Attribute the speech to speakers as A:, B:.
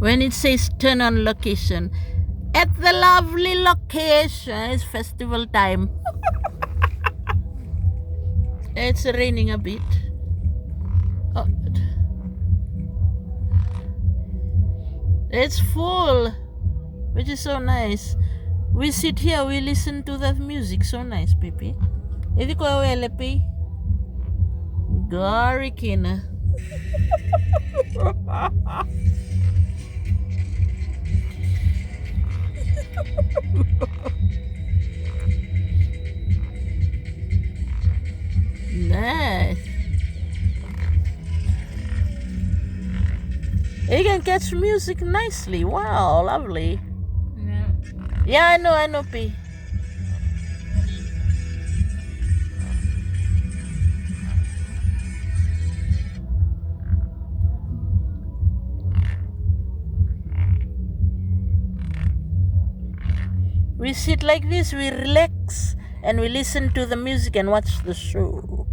A: When it says turn on location, at the lovely location, it's festival time. It's raining a bit. Oh, it's full, which is so nice. We sit here, we listen to that music, so nice, baby. If you go away, Lepi, Garikina. Nice. You can catch music nicely. Wow, lovely. Yeah, I know, P. We sit like this, we relax, and we listen to the music and watch the show.